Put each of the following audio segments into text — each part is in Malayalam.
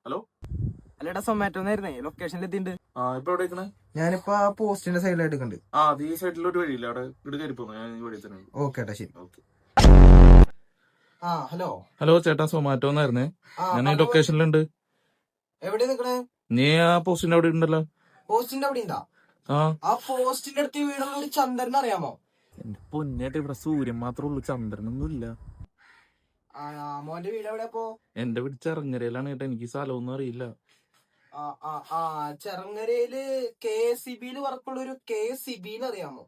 ഹലോ, അല്ലേടാ സൊമാറ്റോന്നായിരുന്നേ ലൊക്കേഷനിൽ എത്തിണ്ട്. ഇപ്പൊ എവിടെ നിൽക്കണേ? ഞാനിപ്പോ ആ പോസ്റ്റിന്റെ സൈഡിലായിട്ട് കണ്ട്. അത് ഈ സൈഡിലോട്ട് വഴിയില്ല, അവിടെ ഇവിടെ കയറി പോകുന്നു. ഞാൻ ഈ വഴി തന്നെ. ഓക്കെ ഏട്ടാ, ശരി. ഓക്കെ. ഹലോ ഹലോ ചേട്ടാ, സൊമാറ്റോന്നായിരുന്നേ. ഞാൻ ഈ ലൊക്കേഷനിലുണ്ട്. എവിടെ നിക്കണേ? നീ ആ പോസ്റ്റിന്റെ അവിടെ ഉണ്ടല്ലോ. പോസ്റ്റിന്റെ അവിടെ ഉണ്ടാ? ആ പോസ്റ്റിന്റെ അടുത്ത് വീടുള്ള ഒരു ചന്ദ്രൻ അറിയാമോ? എന്റെ പൊന്നേട്ട്, ഇവിടെ സൂര്യൻ മാത്രമേ ഉള്ളൂ, ചന്ദ്രനൊന്നും ഇല്ല. മോന്റെ വീട് എവിടെയാ? എന്റെ വീട് ചെറങ്ങരയിലാണ് കേട്ടോ. എനിക്ക് സ്ഥലമൊന്നും അറിയില്ല. ചെറങ്ങരയില് KSEB വർക്കുള്ള ഒരു KSEB അറിയാമോ?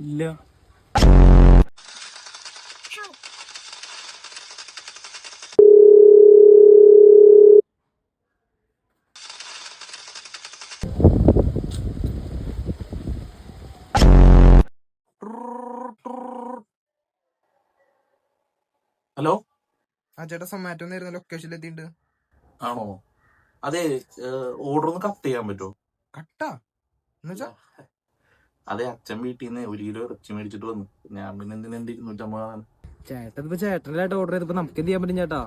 ഇല്ല. ഹലോ, ചേട്ടാ സൊമാറ്റോന്നായിരുന്നു ലൊക്കേഷനിൽ എത്തിണ്ട്. ആണോ? അതെ, ഓർഡർ ഒന്ന് കട്ട് ചെയ്യാൻ പറ്റുമോ? കട്ടാ എന്നുവെച്ചാ? അതെ, അച്ഛൻ വീട്ടിൽ നിന്ന് 1 കിലോ ഇറച്ചി മേടിച്ചിട്ട് വന്നു. ഞാൻ പിന്നെ എന്തിനാ 250? ചേട്ടൻ ഇപ്പൊ ചേട്ടനായിട്ട് ഓർഡർ ചെയ്തപ്പോ നമുക്ക് എന്ത് ചെയ്യാൻ പറ്റും ചേട്ടാ?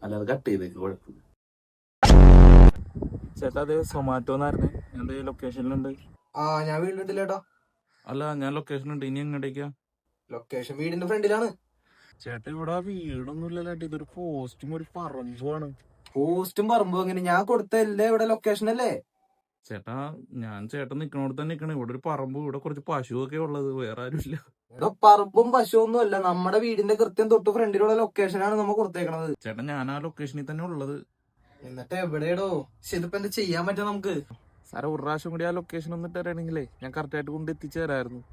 അല്ല, അത് കട്ട് ചെയ്തേക്ക്, കുഴപ്പമില്ല. ചേട്ടാ, അതെ സൊമാറ്റോന്നായിരുന്നേ. എന്റെ ലൊക്കേഷനിലുണ്ട്. ഞാൻ വീട്ടിലിട്ടില്ലേട്ടാ. അല്ല, ഞാൻ ലൊക്കേഷനുണ്ട്. ഇനി എങ്ങോട്ടേക്കാ? ലൊക്കേഷൻ വീടിന്റെ ഫ്രണ്ടിലാണ്. ചേട്ടാ, ഇവിടെ വീടൊന്നും ഇല്ലല്ലോ. ഇതൊരു പോസ്റ്റും ഒരു പറമ്പുമാണ്. പോസ്റ്റും പറമ്പും അങ്ങനെ ഞാൻ കൊടുത്തല്ലേ ഇവിടെ ലൊക്കേഷൻ അല്ലേ? ചേട്ടാ, ഞാൻ ചേട്ടൻ നിക്കണോട് തന്നെ നിക്കണേ. ഇവിടെ ഒരു പറമ്പ്, ഇവിടെ കുറച്ച് പശുവൊക്കെ ഉള്ളത്, വേറെ ആരും ഇല്ല. ഇവിടെ പറമ്പും പശുവൊന്നും അല്ല, നമ്മുടെ വീടിന്റെ കൃത്യം തൊട്ട് ഫ്രണ്ടിലുള്ള ലൊക്കേഷനാണ് നമ്മൾ കൊടുത്തേക്കണത്. ചേട്ടാ, ഞാൻ ആ ലൊക്കേഷനിൽ തന്നെ ഉള്ളത്. എന്നിട്ട് എവിടെയാടോ? ഇതിപ്പോ എന്താ ചെയ്യാൻ പറ്റും നമുക്ക്? സാറേ, ഒരു പ്രാവശ്യം കൂടി ആ ലൊക്കേഷൻ ഒന്നിട്ട് തരാണെങ്കിലേ ഞാൻ കറക്റ്റ് ആയിട്ട് കൊണ്ട് എത്തിച്ചു തരായിരുന്നു.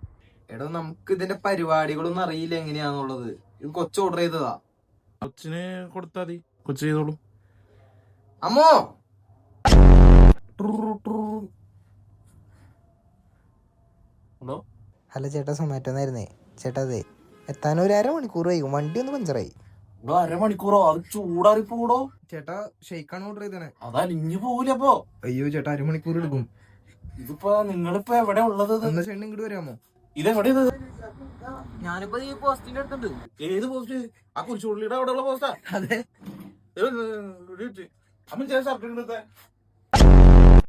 എടോ, നമുക്ക് ഇതിന്റെ പരിപാടികളൊന്നും അറിയില്ല എങ്ങനെയാന്നുള്ളത്. ഇത് കൊച്ചു ഓർഡർ ചെയ്തതാ. കൊച്ചിന് കൊടുത്താ മതി, കൊച്ചു ചെയ്തോളൂ. അമ്മോ, ഹലോ. ഹലോ ചേട്ടാ, സൊമാറ്റോന്നായിരുന്നേ. ചേട്ടാ, അതെ എത്താൻ ഒരു അരമണിക്കൂർ വൈകും. വണ്ടി ഒന്ന് പഞ്ചറായി. ഇവിടെ അരമണിക്കൂറോ? അത് ചൂടാറി പോടോ. ചേട്ടാ ഷെയ്ക്കാണ് ഓർഡർ ചെയ്തേ. അതലിഞ്ഞു പോവില്ല അപ്പൊ. അയ്യോ ചേട്ടാ, അരമണിക്കൂർ എടുക്കും. ഇതിപ്പോ നിങ്ങളിപ്പോ എവിടെ ഉള്ളത്? ചേട്ടൻ ഇങ്ങോട്ട് വരാമോ? ഇതെവിടെയത്? ഞാനിപ്പോ ഈ പോസ്റ്റിന്റെ അടുത്തുണ്ട്. ഏത് പോസ്റ്റ്? ആ കുരിശുള്ളിയുടെ അവിടെ ഉള്ള പോസ്റ്റാ? അതെ. അമ്മ ചേർത്ത്